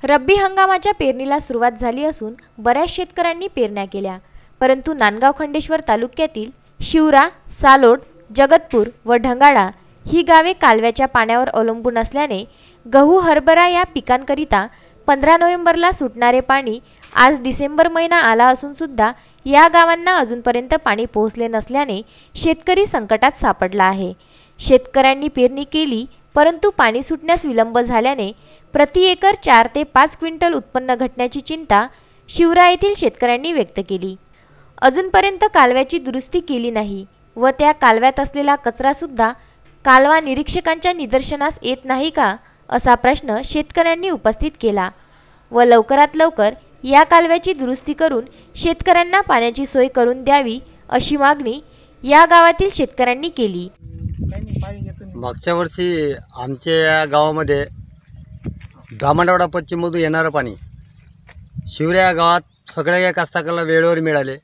रब्बी हंगामाच्या पेरणीला सुरुवात झाली असून बऱ्याच शेतकऱ्यांनी पेरण्या केल्या, परंतु नांदगाव खंडेश्वर तालुक्यातील शिवरा, सालोड, जगतपूर व ढंगाळा ही गावे कालव्याच्या पाण्यावर अवलंबून असल्याने गहू, हरभरा या पिकांकरिता 15 नोव्हेंबरला सुटणारे पाणी आज डिसेंबर महिना आला असून सुद्धा या गावांना अजूनपर्यंत पाणी पोहोचले नसल्याने शेतकरी संकटात सापडला आहे। शेतकऱ्यांनी पेरणी केली, परंतु पाणी सुटण्यास विलंब झाल्याने प्रति एकर 4 ते 5 क्विंटल उत्पन्न घटण्याची चिंता शिवरा येथील शेतकऱ्यांनी व्यक्त केली। अजूनपर्यंत कालव्याची दुरुस्ती केली नाही व त्या कालव्यात असलेला कचरा सुद्धा कालवा निरीक्षकांच्या निदर्शनास येत नाही का, असा प्रश्न शेतकऱ्यांनी उपस्थित केला व लवकरात लवकर या कालव्याची दुरुस्ती करून शेतकऱ्यांना पाण्याची सोय करून द्यावी अशी मागणी या गावातील शेतकऱ्यांनी केली। मागच्या वर्षी आमच्या गावामध्ये ब्राह्मणवाडा पश्चिममधून येणारं पाणी शिवरा या गावात सगळ्या कास्तकाराला वेळेवर मिळाले।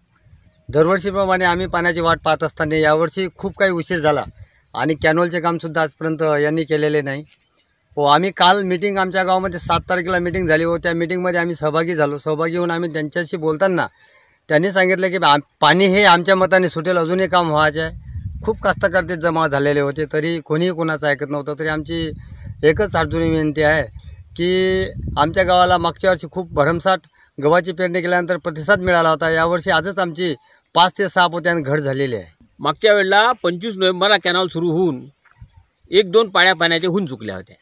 दरवर्षीप्रमाणे आम्ही पाण्याची वाट पाहत असताना यावर्षी खूप काही उशीर झाला आणि कॅनॉलचे कामसुद्धा आजपर्यंत यांनी केलेले नाही। व आम्ही काल मीटिंग आमच्या गावामध्ये 7 तारखेला मीटिंग झाली व त्या मीटिंगमध्ये आम्ही सहभागी झालो। सहभागी होऊन आम्ही त्यांच्याशी बोलताना त्यांनी सांगितलं की पाणी हे आमच्या मताने सुटेल, अजूनही काम व्हायचे आहे। खूप कास्तकार ते जमा झालेले होते, तरी कोणीही कोणाचं ऐकत नव्हतं। तरी आमची एकच अर्जुनी विनंती आहे की आमच्या गावाला मागच्या वर्षी खूप भरमसाठ गव्हाची पेरणी केल्यानंतर प्रतिसाद मिळाला होता। यावर्षी आजच आमची 5 ते 6 पोत्याने घट झालेली आहे। मागच्या वेळेला 25 नोव्हेंबरला कॅनॉल सुरू होऊन 1-2 पाळ्या पाण्याच्या होऊन चुकल्या होत्या।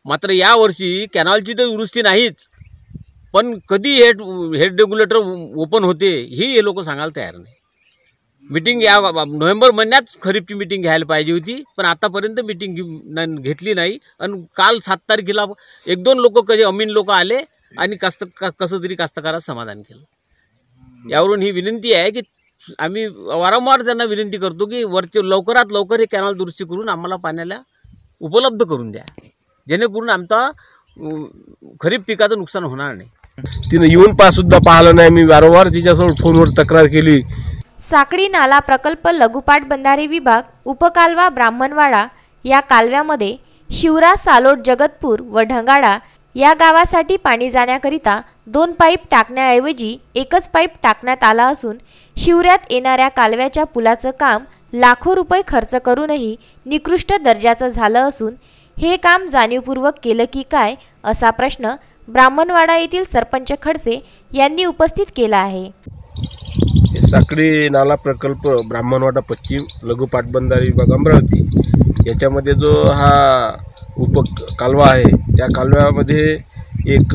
मात्र यावर्षी कॅनॉलची तर दुरुस्ती नाहीच, पण कधी हेड रेग्युलेटर ओपन होते हे लोक सांगायला तयार नाही। मीटिंग या नोव्हेंबर महिन्यात खरीपची मीटिंग घ्यायला पाहिजे होती, पण आतापर्यंत मीटिंग घेतली नाही। आणि काल 7 तारखेला 1-2 लोक कधी अमीन लोक आले आणि कसं तरी कास्तकारात समाधान केलं। यावरून ही विनंती आहे की आम्ही वारंवार त्यांना विनंती करतो की लवकरात लवकर हे कॅनॉल दुरुस्ती करून आम्हाला पाण्याला उपलब्ध करून द्या, जेणेकरून आमचा खरीप पिकाचं नुकसान होणार नाही। तिने येऊन सुद्धा पाहिलं नाही। मी वारंवार तिच्यासोबत फोनवर तक्रार केली। साखळी नाला प्रकल्प लघुपाट बंधारे विभाग उपकालवा ब्राह्मणवाडा या कालव्यामध्ये शिवरा, सालोड, जगतपूर व ढंगाळा या गावासाठी पाणी जाण्याकरिता 2 पाईप टाकण्याऐवजी एकच पाईप टाकण्यात आला असून शिवऱ्यात येणाऱ्या कालव्याच्या पुलाचं काम लाखो रुपये खर्च करूनही निकृष्ट दर्जाचं झालं असून हे काम जाणीवपूर्वक केलं की काय, असा प्रश्न ब्राह्मणवाडा येथील सरपंच खडसे यांनी उपस्थित केला आहे। साखळी नाला प्रकल्प ब्राह्मणवाडा पश्चिम लघु पाटबंधारे विभाग अमरावती याच्यामध्ये जो हा कालवा आहे, त्या कालव्यामध्ये एक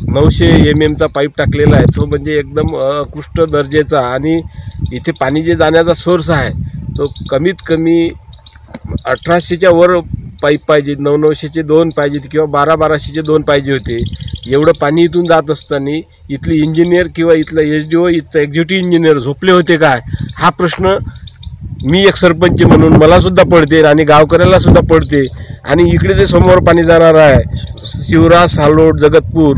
900 mm चा पाईप टाकलेला आहे। तो म्हणजे एकदम उत्कृष्ट दर्जाचा आणि इथे पाणी जे जाण्याचा सोर्स आहे तो कमीत कमी 1800च्या वर पाईप पाहिजे, 900चे 2 पाहिजेत किंवा 1200चे 2 पाहिजे होते। एवढं पाणी इथून जात असताना इथले इंजिनियर किंवा इथला SDO, इथला एक्झिक्युटिव्ह इंजिनियर झोपले होते काय, हा प्रश्न मी एक सरपंच म्हणून मला सुद्धा पडते आणि गावकऱ्याला सुद्धा पडते। आणि इकडे जे समोर पाणी जाणार आहे शिवरा, सालोड, जगतपूर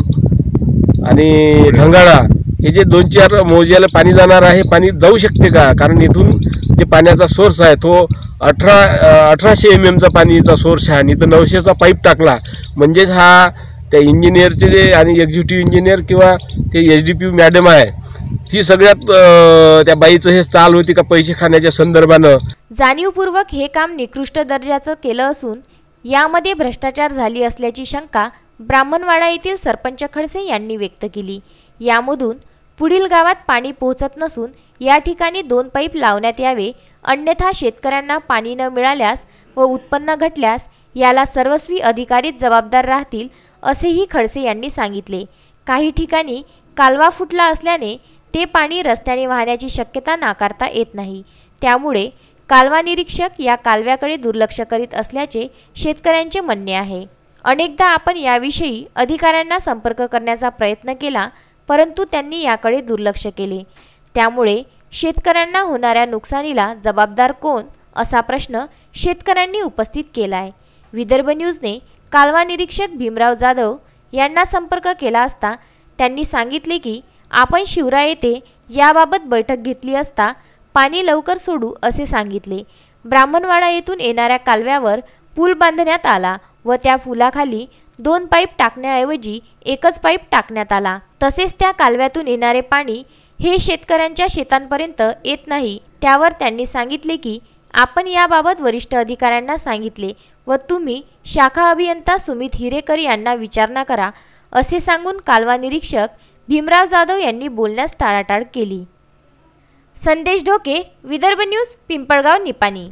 आणि ढंगाळा हे जे 2-4 मोज्याला पाणी जाणार आहे, पाणी जाऊ शकते का? कारण इथून जे पाण्याचा सोर्स आहे तो 1800 mm चा पाणीचा सोर्स आहे आणि इथं 900चा पाईप टाकला म्हणजेच हा त्या इंजिनियरचे जे आणि एक्झिक्युटिव्ह इंजिनियर किंवा ते SDPO मॅडम आहे ती सगळ्यात त्या बाईचं हे चाल होती का पैसे खाण्याच्या संदर्भानं। जाणीवपूर्वक हे काम निकृष्ट दर्जाचं केलं असून यामध्ये भ्रष्टाचार झाली असल्याची शंका ब्राह्मणवाडा येथील सरपंच खडसे यांनी व्यक्त केली। यामधून पुढील गावात पाणी पोहोचत नसून या ठिकाणी 2 पाईप लावण्यात यावे, अन्यथा शेतकऱ्यांना पाणी न मिळाल्यास व उत्पन्न घटल्यास याला सर्वस्वी अधिकारीच जबाबदार राहतील, असेही खडसे यांनी सांगितले। काही ठिकाणी कालवा फुटला असल्याने ते पाणी रस्त्याने वाहण्याची शक्यता नाकारता येत नाही, त्यामुळे कालवा निरीक्षक या कालव्याकडे दुर्लक्ष करीत असल्याचे शेतकऱ्यांचे म्हणणे आहे। अनेकदा आपण याविषयी अधिकाऱ्यांना संपर्क करण्याचा प्रयत्न केला, परंतु त्यांनी याकडे दुर्लक्ष केले। त्यामुळे शेतकऱ्यांना होणाऱ्या नुकसानीला जबाबदार कोण, असा प्रश्न शेतकऱ्यांनी उपस्थित केला आहे। विदर्भ न्यूजने कालवा निरीक्षक भीमराव जाधव यांना संपर्क केला असता त्यांनी सांगितले की आपण शिवरा येथे याबाबत बैठक घेतली असता पाणी लवकर सोडू असे सांगितले। ब्राह्मणवाडा येथून येणाऱ्या कालव्यावर पूल बांधण्यात आला व त्या पुलाखाली 2 पाईप टाकण्याऐवजी एकच पाईप टाकण्यात आला। तसेच त्या कालव्यातून येणारे पाणी हे शेतकऱ्यांच्या शेतांपर्यंत येत नाही। त्यावर त्यांनी सांगितले की आपण याबाबत वरिष्ठ अधिकाऱ्यांना सांगितले व तुम्ही शाखा अभियंता सुमित हिरेकर यांना विचारणा करा असे सांगून कालवा निरीक्षक भीमराव जाधव यांनी बोलण्यास टाळाटाळ केली। संदेश ढोके, विदर्भ न्यूज, पिंपळगाव निपाणी।